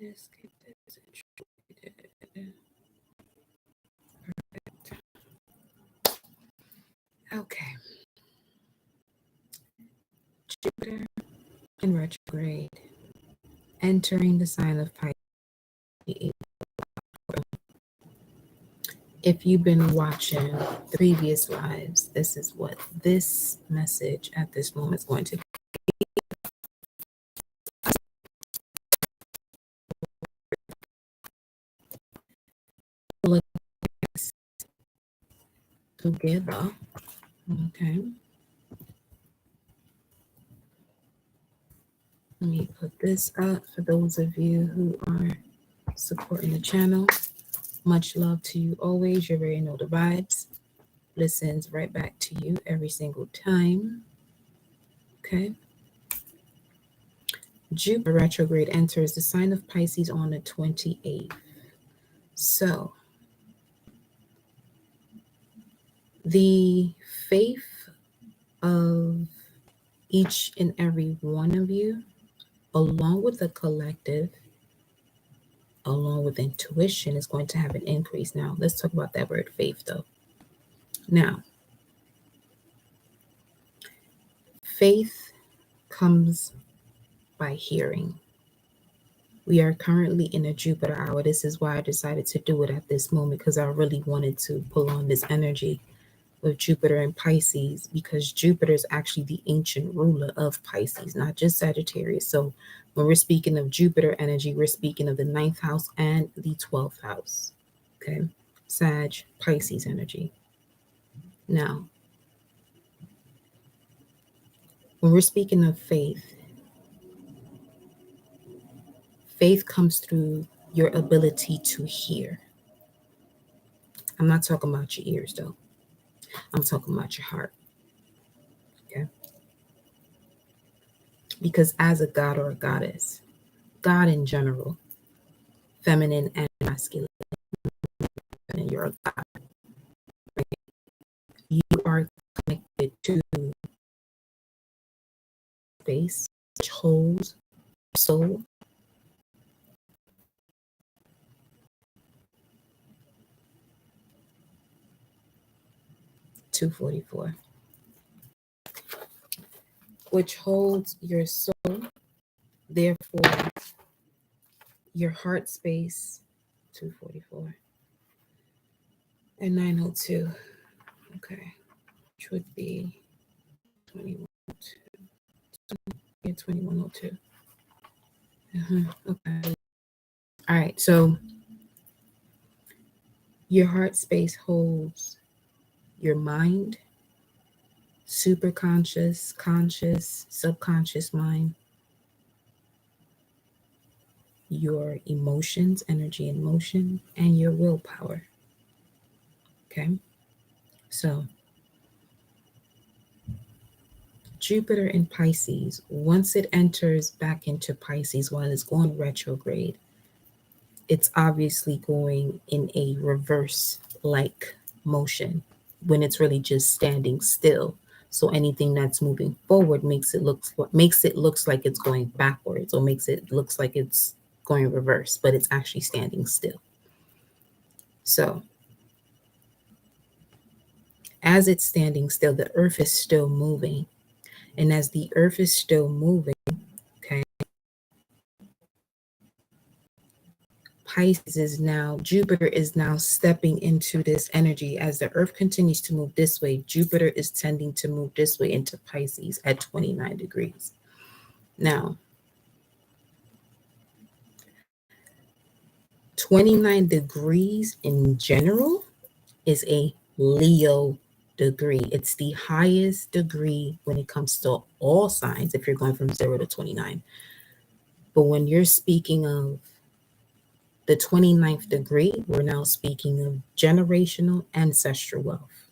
Let's get this situated. Perfect. Okay. Jupiter in retrograde, entering the sign of Pisces. If you've been watching the previous lives, this is what this message at this moment is going to be. Look together. Okay. Let me put this up for those of you who are supporting the channel. Much love to you always. You already know the vibes. Listens right back to you every single time. Okay. Jupiter retrograde enters the sign of Pisces on the 28th. So the faith of each and every one of you, along with the collective, along with intuition, is going to have an increase. Now, let's talk about that word faith, though. Now, faith comes by hearing. We are currently in a Jupiter hour. This is why I decided to do it at this moment, because I really wanted to pull on this energy with Jupiter and Pisces, because Jupiter is actually the ancient ruler of Pisces, not just Sagittarius. So when we're speaking of Jupiter energy, we're speaking of the 9th house and the 12th house. Okay. Sag, Pisces energy. Now, when we're speaking of faith, faith comes through your ability to hear. I'm not talking about your ears, though. I'm talking about your heart. Okay. Because as a god or a goddess, God in general, feminine and masculine, and you're a god, right? You are connected to space, which holds soul. (244), which holds your soul, therefore your heart space. 244 and 902. Okay, which would be 2102. Yeah, 2102. Okay. All right. So your heart space holds your mind, superconscious, conscious, subconscious mind, your emotions, energy and motion, and your willpower. Okay. So Jupiter in Pisces, once it enters back into Pisces while it's going retrograde, it's obviously going in a reverse like motion when it's really just standing still. So anything that's moving forward makes it looks like it's going backwards, or makes it looks like it's going reverse, but it's actually standing still. So as it's standing still, the earth is still moving. And as the earth is still moving, okay, Jupiter is now stepping into this energy. As the earth continues to move this way, Jupiter is tending to move this way into Pisces at 29 degrees. Now, 29 degrees in general is a Leo degree. It's the highest degree when it comes to all signs, if you're going from 0 to 29. But when you're speaking of the 29th degree, we're now speaking of generational ancestral wealth.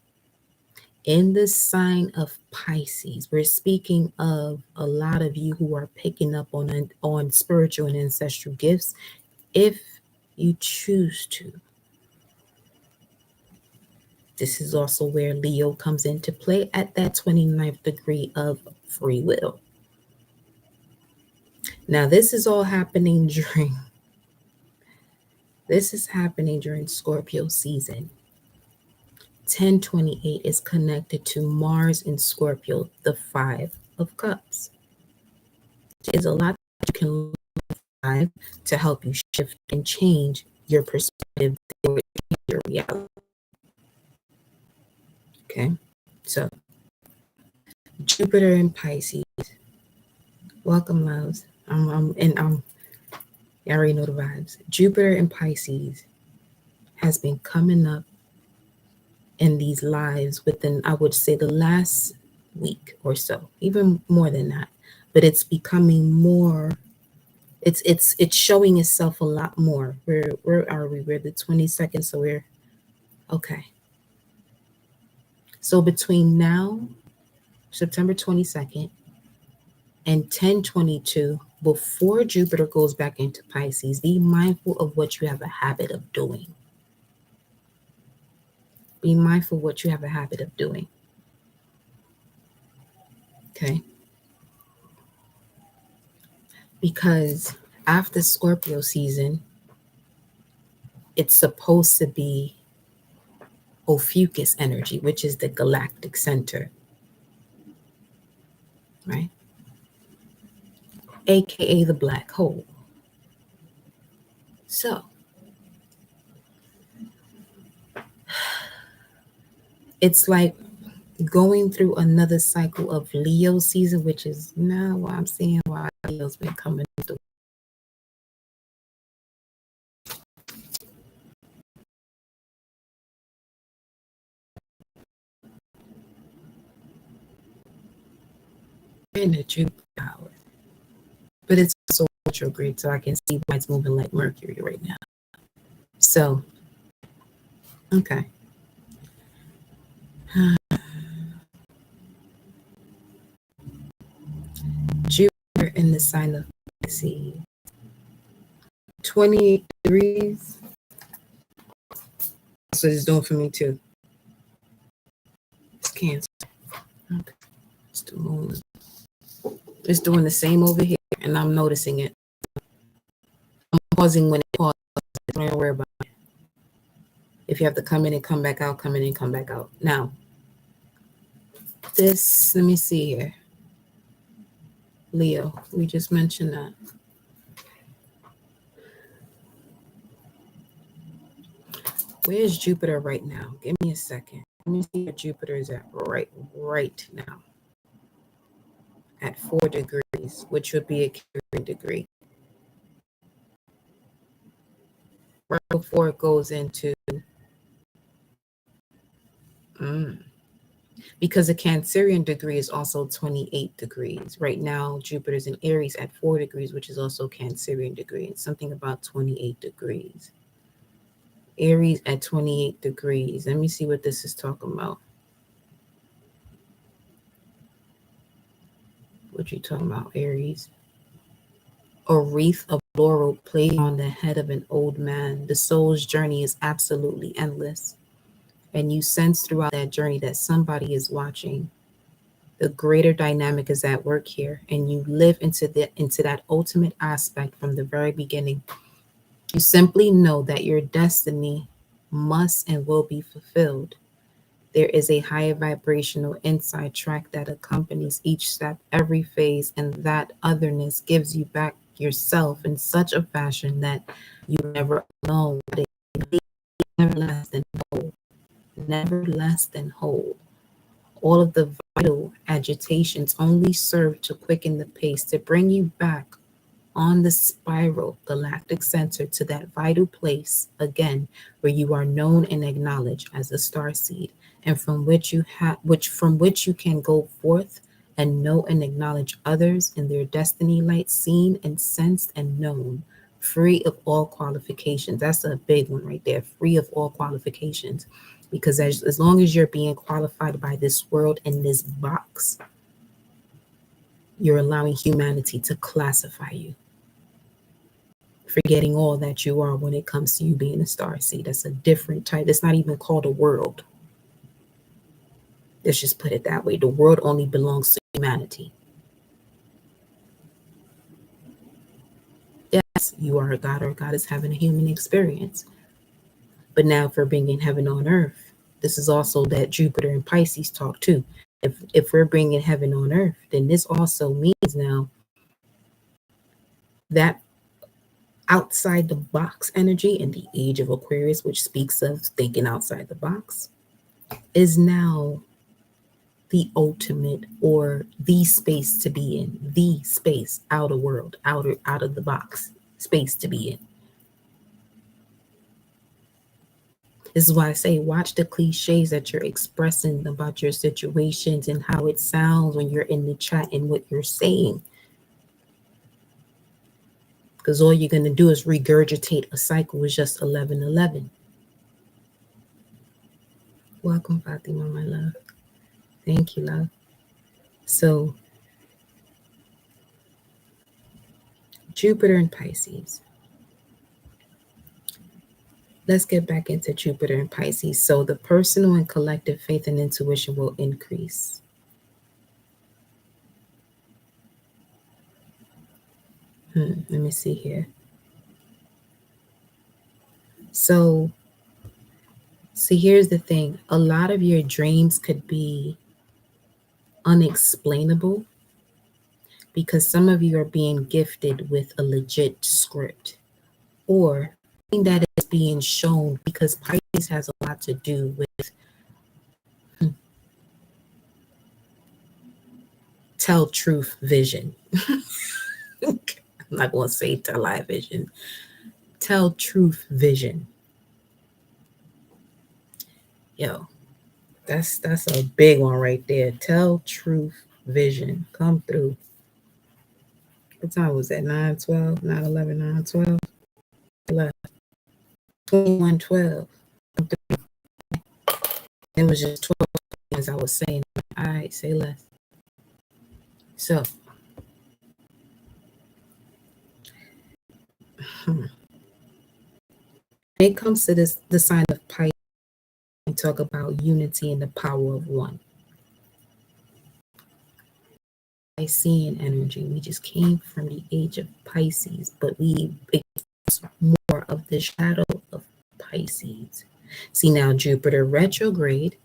In the sign of Pisces, we're speaking of a lot of you who are picking up on spiritual and ancestral gifts, if you choose to. This is also where Leo comes into play at that 29th degree of free will. Now, this is all happening during This is happening during Scorpio season. 1028 is connected to Mars in Scorpio, the Five of Cups. There's a lot that you can learn to help you shift and change your perspective or your reality. Okay, so Jupiter in Pisces. Welcome, loves. You already know the vibes. Jupiter in Pisces has been coming up in these lives within, I would say, the last week or so, even more than that. But it's becoming more. It's showing itself a lot more. Where are we? We're the 22nd, so we're okay. So between now, September 22nd, and 1022, before Jupiter goes back into Pisces, be mindful of what you have a habit of doing. Be mindful of what you have a habit of doing. Okay? Because after Scorpio season, it's supposed to be Ophiuchus energy, which is the galactic center, right? AKA the black hole. So, it's like going through another cycle of Leo season, which is now why I'm seeing why Leo's been coming through. In the Jupiter hour. But it's also retrograde, so I can see why it's moving like Mercury right now. So, okay. Jupiter in the sign of Pisces. 28 degrees. That's what it's doing for me too. It's Cancer. Okay. It's the moon. It's doing the same over here, and I'm noticing it. I'm pausing when it pauses. Don't worry about it. If you have to come in and come back out, come in and come back out. Now, this, let me see here. Leo, we just mentioned that. Where's Jupiter right now? Give me a second. Let me see where Jupiter is at right now. At 4 degrees, which would be a Carrier degree. Right before it goes into because a Cancerian degree is also 28 degrees. Right now, Jupiter's in Aries at 4 degrees, which is also Cancerian degree. It's something about 28 degrees. Aries at 28 degrees. Let me see what this is talking about. What you talking about, Aries? A wreath of laurel played on the head of an old man. The soul's journey is absolutely endless. And you sense throughout that journey that somebody is watching. The greater dynamic is at work here, and you live into that ultimate aspect from the very beginning. You simply know that your destiny must and will be fulfilled. There is a higher vibrational inside track that accompanies each step, every phase, and that otherness gives you back yourself in such a fashion that you never alone, never less than whole, never less than whole. All of the vital agitations only serve to quicken the pace, to bring you back on the spiral galactic center to that vital place again where you are known and acknowledged as a star seed, and from which you can go forth and know and acknowledge others in their destiny light, seen and sensed and known, free of all qualifications. That's a big one right there, free of all qualifications. Because as long as you're being qualified by this world in this box, you're allowing humanity to classify you, forgetting all that you are when it comes to you being a star seed. That's a different type. It's not even called a world. Let's just put it that way. The world only belongs to humanity. Yes, you are a god or a goddess having a human experience. But now, if we're bringing heaven on earth, this is also that Jupiter and Pisces talk too. If we're bringing heaven on earth, then this also means now that outside the box energy in the age of Aquarius, which speaks of thinking outside the box, is now the ultimate or the space to be in, the space, outer world, out of the box space to be in. This is why I say watch the cliches that you're expressing about your situations and how it sounds when you're in the chat and what you're saying. Because all you're going to do is regurgitate a cycle with just 1111. Welcome, Fatima, my love. Thank you, love. So, Jupiter and Pisces. Let's get back into Jupiter and Pisces. So, the personal and collective faith and intuition will increase. Let me see here. So, see, here's the thing. A lot of your dreams could be unexplainable because some of you are being gifted with a legit script or that is being shown because Pisces has a lot to do with tell truth vision. I'm not going to say tell lie vision. Tell truth vision. Yo, that's a big one right there. Tell truth vision. Come through. What time was that? 9:12, 9:11, 9:12. 21:12. It was just 12 as I was saying. All right, say less. So, when it comes to this, the sign of Pisces, we talk about unity and the power of one. Piscean energy. We just came from the age of Pisces, but we experience more of the shadow of Pisces. See now, Jupiter retrograde,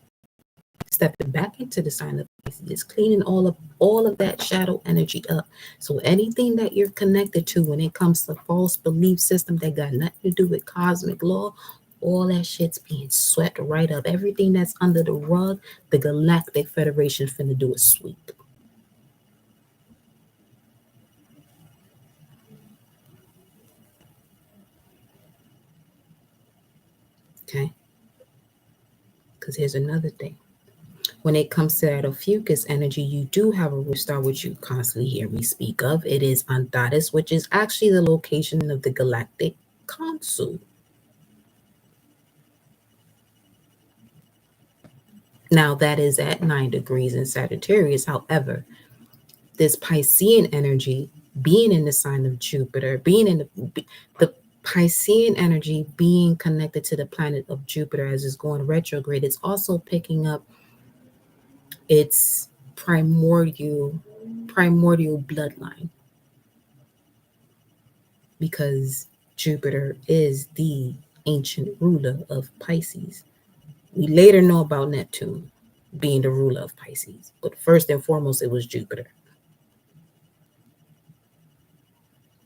stepping back into the sign of Pisces, cleaning all of that shadow energy up. So anything that you're connected to when it comes to false belief system that got nothing to do with cosmic law, all that shit's being swept right up. Everything that's under the rug, the Galactic Federation finna do a sweep. Okay? Because here's another thing. When it comes to that Ophiuchus energy, you do have a root star, which you constantly hear me speak of. It is Antares, which is actually the location of the galactic console. Now, that is at 9 degrees in Sagittarius. However, this Piscean energy being in the sign of Jupiter, being in the Piscean energy being connected to the planet of Jupiter as it's going retrograde, it's also picking up its primordial bloodline, because Jupiter is the ancient ruler of Pisces. We later know about Neptune being the ruler of Pisces, but first and foremost, it was Jupiter.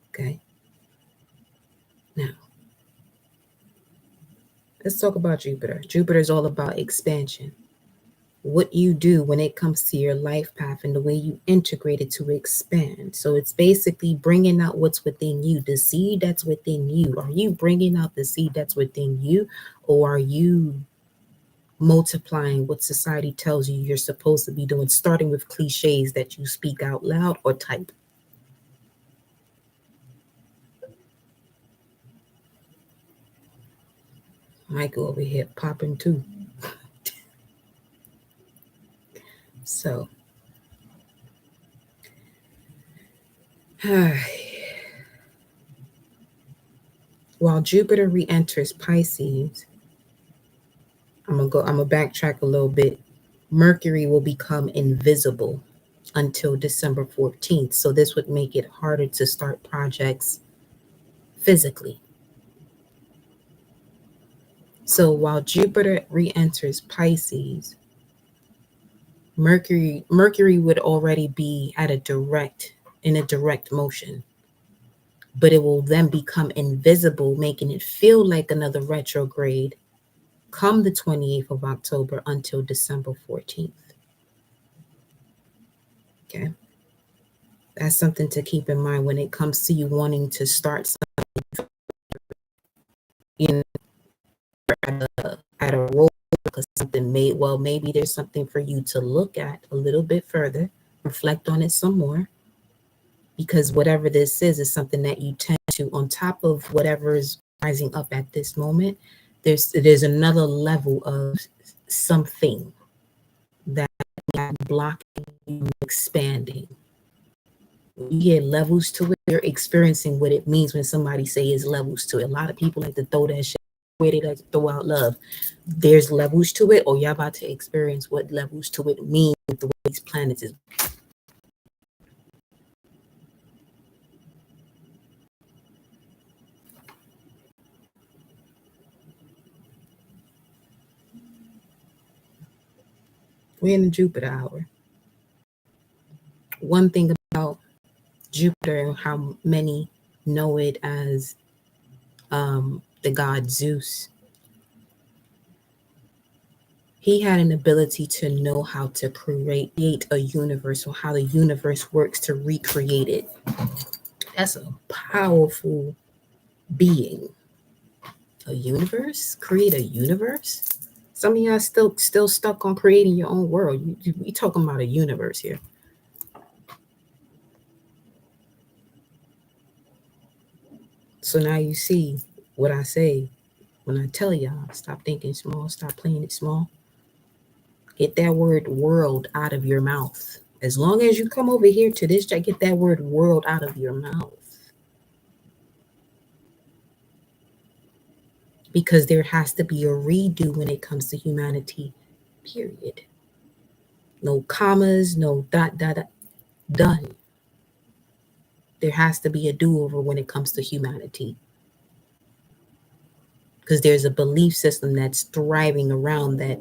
Okay. Now, let's talk about Jupiter. Jupiter is all about expansion. What you do when it comes to your life path and the way you integrate it to expand. So it's basically bringing out what's within you, the seed that's within you. Are you bringing out the seed that's within you, or are you multiplying what society tells you you're supposed to be doing, starting with cliches that you speak out loud or type? Michael over here popping too. So, while Jupiter re-enters Pisces, I'm gonna backtrack a little bit. Mercury will become invisible until December 14th. So this would make it harder to start projects physically. So while Jupiter re-enters Pisces, Mercury would already be at in a direct motion, but it will then become invisible, making it feel like another retrograde come the 28th of October until December 14th. Okay. That's something to keep in mind when it comes to you wanting to start something, you know, at a role because something maybe there's something for you to look at a little bit further, reflect on it some more, because whatever this is something that you tend to, on top of whatever is rising up at this moment, there's another level of something that blocking you expanding. You get levels to it, you're experiencing what it means when somebody say is levels to it. A lot of people like to throw that shit where they like to throw out love. There's levels to it, or y'all about to experience what levels to it mean with the way these planets is. We're in the Jupiter hour. One thing about Jupiter and how many know it as the god Zeus, he had an ability to know how to create a universe, or how the universe works to recreate it. That's a powerful being. A universe? Create a universe? Some of y'all still stuck on creating your own world. We talking about a universe here. So now you see what I say when I tell y'all, stop thinking small, stop playing it small. Get that word world out of your mouth. As long as you come over here to this chat, get that word world out of your mouth. Because there has to be a redo when it comes to humanity, period. No commas, no dot, dot, dot. Done. There has to be a do-over when it comes to humanity. Because there's a belief system that's thriving around that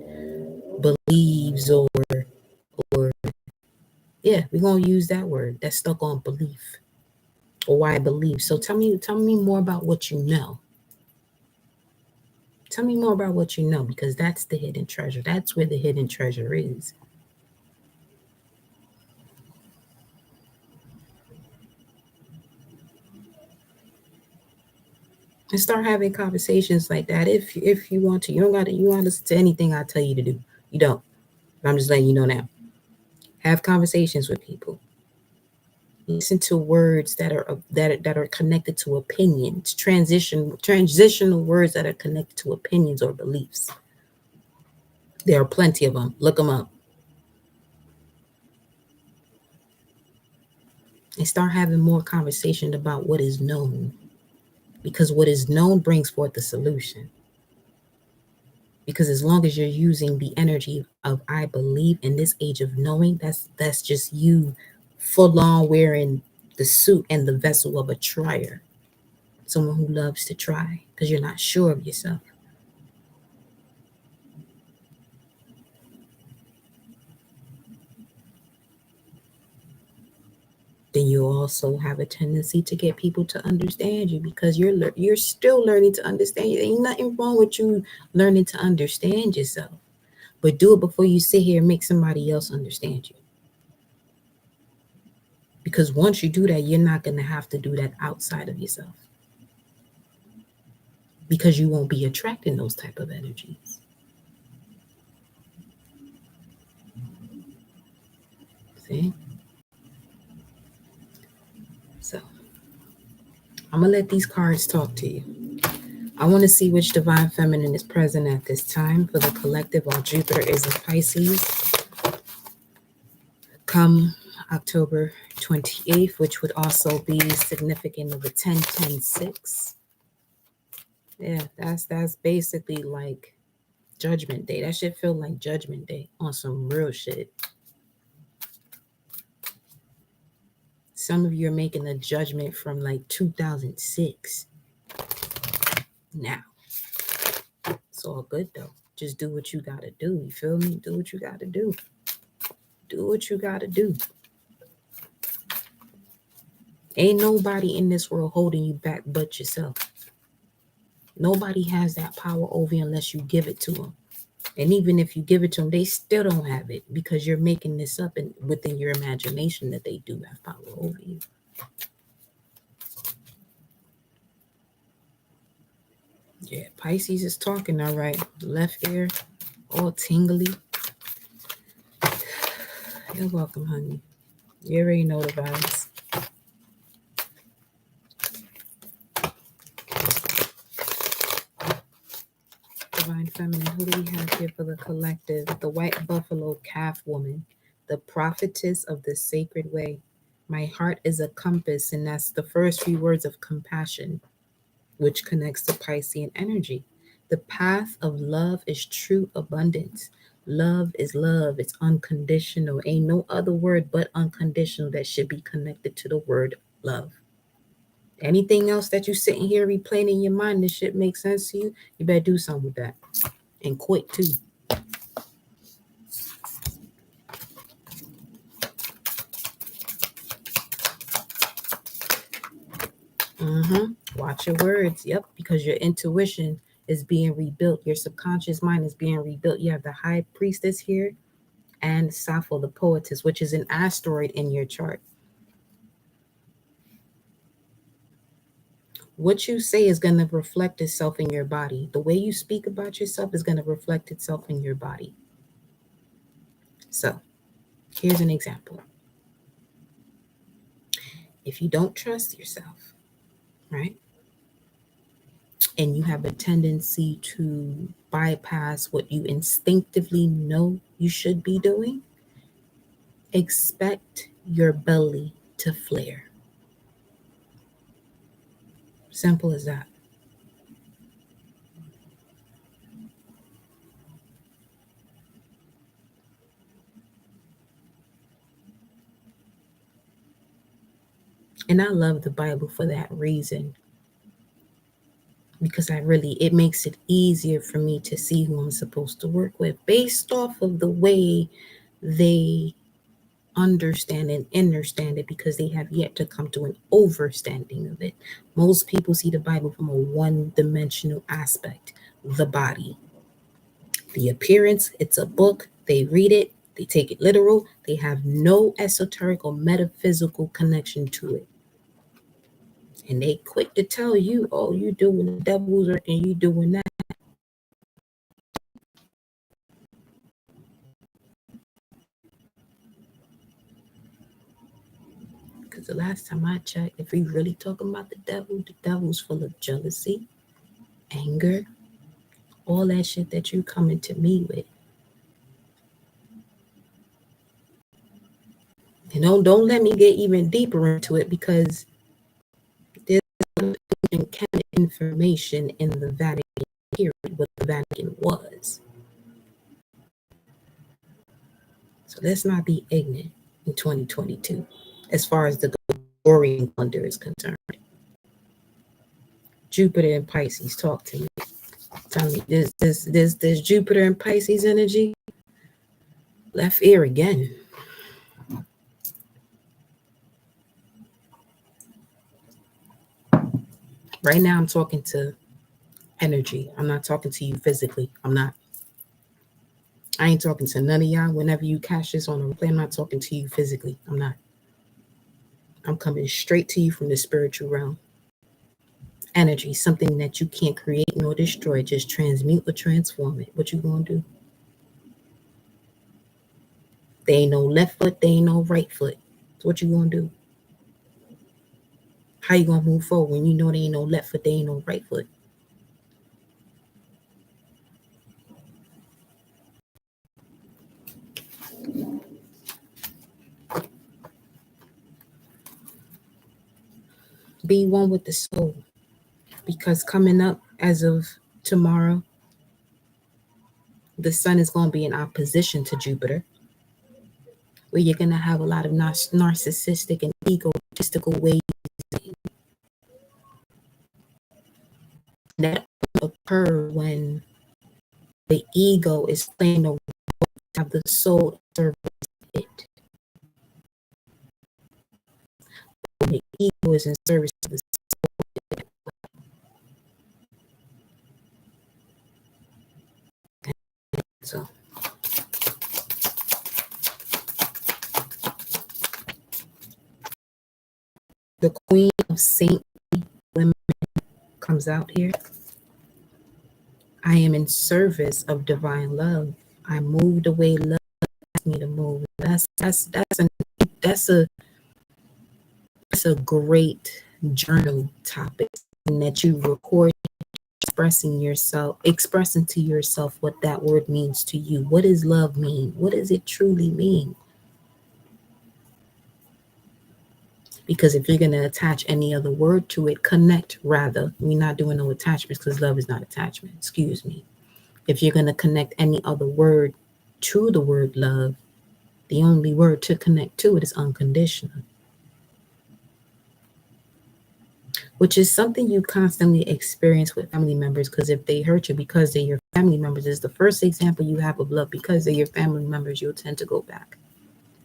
believes or yeah, we're gonna use that word. That's stuck on belief. Or why I believe. So tell me more about what you know. Tell me more about what you know, because that's the hidden treasure. That's where the hidden treasure is. And start having conversations like that if you want to. You don't got to. You want to listen to anything I tell you to do. You don't. But I'm just letting you know now. Have conversations with people. Listen to words that are connected to opinions. Transitional words that are connected to opinions or beliefs. There are plenty of them. Look them up. And start having more conversation about what is known. Because what is known brings forth the solution. Because as long as you're using the energy of I believe in this age of knowing, that's just you full on wearing the suit and the vessel of a trier. Someone who loves to try because you're not sure of yourself. Then you also have a tendency to get people to understand you because you're still learning to understand. Ain't nothing wrong with you learning to understand yourself, but do it before you sit here and make somebody else understand you. Because once you do that, you're not going to have to do that outside of yourself, because you won't be attracting those type of energies. See? So I'm going to let these cards talk to you. I want to see which divine feminine is present at this time for the collective while Jupiter is in Pisces. Come October 28th, which would also be significant of the 10-10-6. Yeah, that's basically like Judgment Day. That shit feel like Judgment Day on some real shit. Some of you are making a judgment from like 2006. Now, it's all good though. Just do what you gotta do. You feel me? Do what you gotta do. Do what you gotta do. Ain't nobody in this world holding you back but yourself. Nobody has that power over you unless you give it to them. And even if you give it to them, they still don't have it because you're making this up and within your imagination that they do have power over you. Yeah, Pisces is talking, all right. Left ear, all tingly. You're welcome, honey. You already know the vibes. Divine Feminine, who do we have here for the collective? The White Buffalo Calf Woman, the prophetess of the sacred way. My heart is a compass, and that's the first few words of compassion, which connects to Piscean energy. The path of love is true abundance. Love is love. It's unconditional. Ain't no other word but unconditional that should be connected to the word love. Anything else that you sitting here replaying in your mind, this shit makes sense to you, you better do something with that. And quick too. Watch your words. Yep, because your intuition is being rebuilt. Your subconscious mind is being rebuilt. You have the high priestess here and Sappho, the poetess, which is an asteroid in your chart. What you say is going to reflect itself in your body. The way you speak about yourself is going to reflect itself in your body. So here's an example. If you don't trust yourself, right? And you have a tendency to bypass what you instinctively know you should be doing, expect your belly to flare. Simple as that. And I love the Bible for that reason. Because it makes it easier for me to see who I'm supposed to work with based off of the way they understand and understand it, because they have yet to come to an overstanding of it. Most people see the Bible from a one-dimensional aspect, the body. The appearance, it's a book, they read it, they take it literal, they have no esoteric or metaphysical connection to it. And they quick to tell you, oh, you doing the devil's work and you doing that. Because the last time I checked, if we really talking about the devil's full of jealousy, anger, all that shit that you coming to me with. And don't let me get even deeper into it, because there's canon information in the Vatican period, what the Vatican was. So let's not be ignorant in 2022 as far as the Gregorian calendar is concerned. Jupiter and Pisces, talk to me. Tell me, this Jupiter and Pisces energy, left ear again. Right now, I'm talking to energy. I'm not talking to you physically. I ain't talking to none of y'all. Whenever you catch this on a replay, I'm not talking to you physically. I'm not. I'm coming straight to you from the spiritual realm. Energy, something that you can't create nor destroy, just transmute or transform it. What you gonna do? There ain't no left foot, there ain't no right foot. So what you gonna do? How you gonna move forward when you know there ain't no left foot, there ain't no right foot? Be one with the soul. Because coming up as of tomorrow, the sun is going to be in opposition to Jupiter, where you're going to have a lot of narcissistic and egotistical ways. That occur when the ego is playing a role to have the soul serve it. When the ego is in service to the soul. So the Queen of Saintly Women comes out here. I am in service of divine love. I move the way love asks me to move. That's a great journal topic, and that you record expressing to yourself what that word means to you. What does love mean? What does it truly mean? Because if you're going to attach any other word to it, connect rather. We're not doing no attachments because love is not attachment. Excuse me. If you're going to connect any other word to the word love, the only word to connect to it is unconditional, which is something you constantly experience with family members, because if they hurt you because they're your family members, is the first example you have of love. Because they're your family members, you'll tend to go back,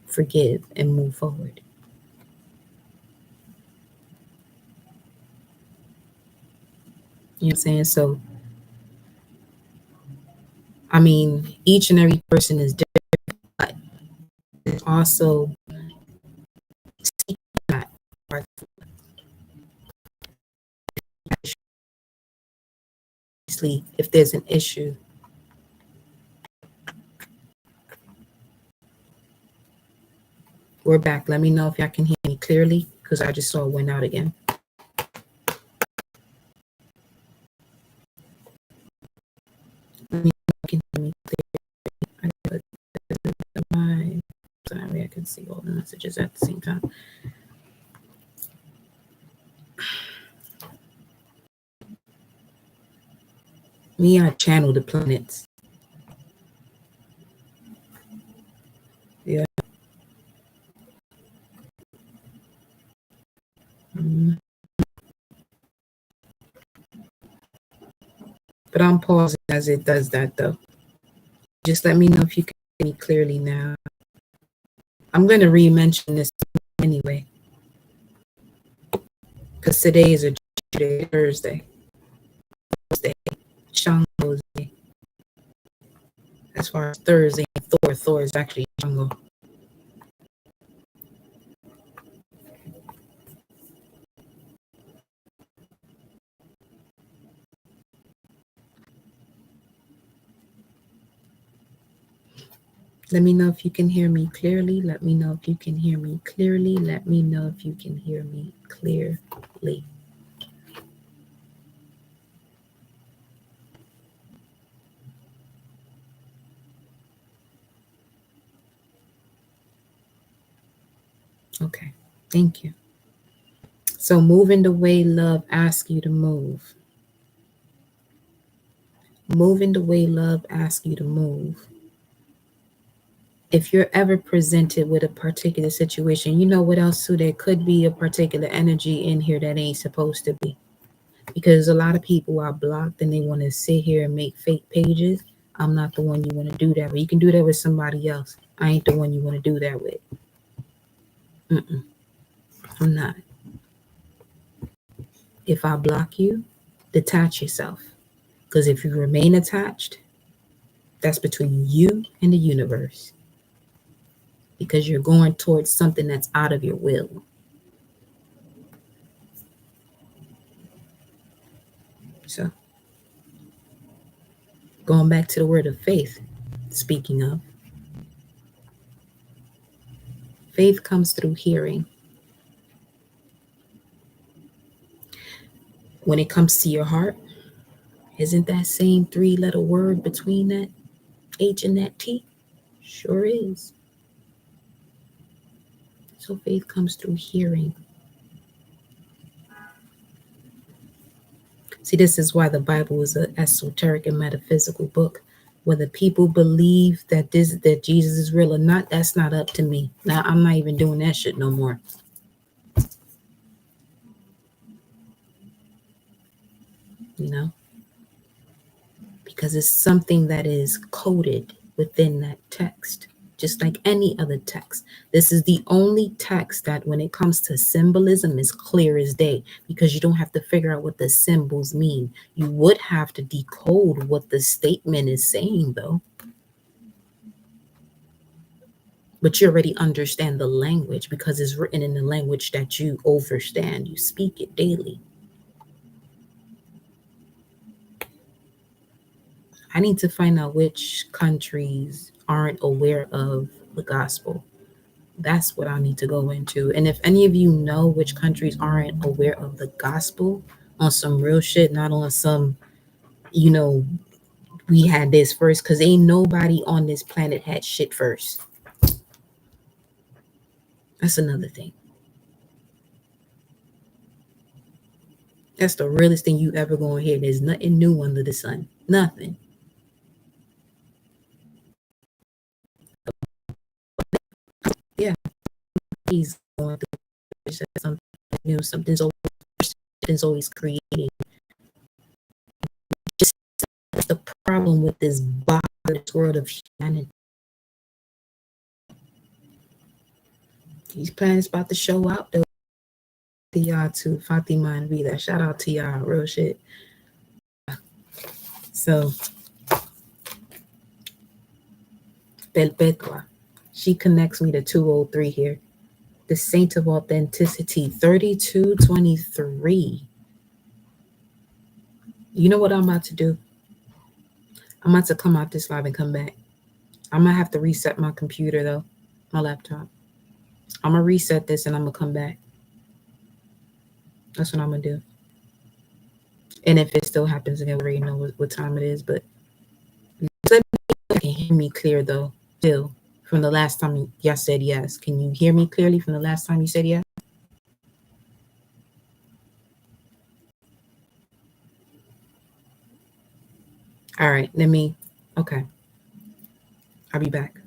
forgive, and move forward. You know what I'm saying? So, I mean, each and every person is different, but also seek that. If there's an issue, we're back. Let me know if y'all can hear me clearly, because I just saw it went out again. Let me know if you can hear me clearly. Sorry, I can see all the messages at the same time. Me, I channel the planets. Yeah. But I'm pausing as it does that, though. Just let me know if you can hear me clearly now. I'm going to re-mention this anyway, because today is a day, Thursday, Shango's day. As far as Thursday, Thor is actually Shango. Let me know if you can hear me clearly. Let me know if you can hear me clearly. Let me know if you can hear me clearly. Okay, thank you. So moving the way love asks you to move. Moving the way love asks you to move. If you're ever presented with a particular situation, you know what else too? There could be a particular energy in here that ain't supposed to be. Because a lot of people are blocked and they want to sit here and make fake pages. I'm not the one you want to do that with. You can do that with somebody else. I ain't the one you want to do that with. I'm not. If I block you, detach yourself. Because if you remain attached, that's between you and the universe. Because you're going towards something that's out of your will. So, going back to the word of faith, speaking of, faith comes through hearing. When it comes to your heart, isn't that same 3-letter word between that H and that T? Sure is. So faith comes through hearing. See, this is why the Bible is an esoteric and metaphysical book. Whether people believe that Jesus is real or not, that's not up to me. Now, I'm not even doing that shit no more. You know? because it's something that is coded within that text, just like any other text. This is the only text that, when it comes to symbolism, is clear as day, because you don't have to figure out what the symbols mean. You would have to decode what the statement is saying, though. But you already understand the language because it's written in the language that you understand. You speak it daily. I need to find out which countries aren't aware of the gospel. That's what I need to go into. And if any of you know which countries aren't aware of the gospel on some real shit, not on some, you know, we had this first, because ain't nobody on this planet had shit first. That's another thing. That's the realest thing you ever gonna hear. There's nothing new under the sun. Nothing. Yeah, he's going through something new. Something's always creating. Just that's the problem with this this world of humanity. These planets about to show out though. To y'all too, Fatima and Vida. Shout out to y'all, real shit. So, Perpetua, she connects me to 203 here. The Saint of Authenticity, 3223. You know what I'm about to do? I'm about to come out this live and come back. I'm gonna have to reset my computer though, my laptop. I'm gonna reset this and I'm gonna come back. That's what I'm gonna do. And if it still happens again, we already know what time it is. But let me can hear me clear though. Still, from the last time y'all said yes. Can you hear me clearly from the last time you said yes? All right, okay. I'll be back.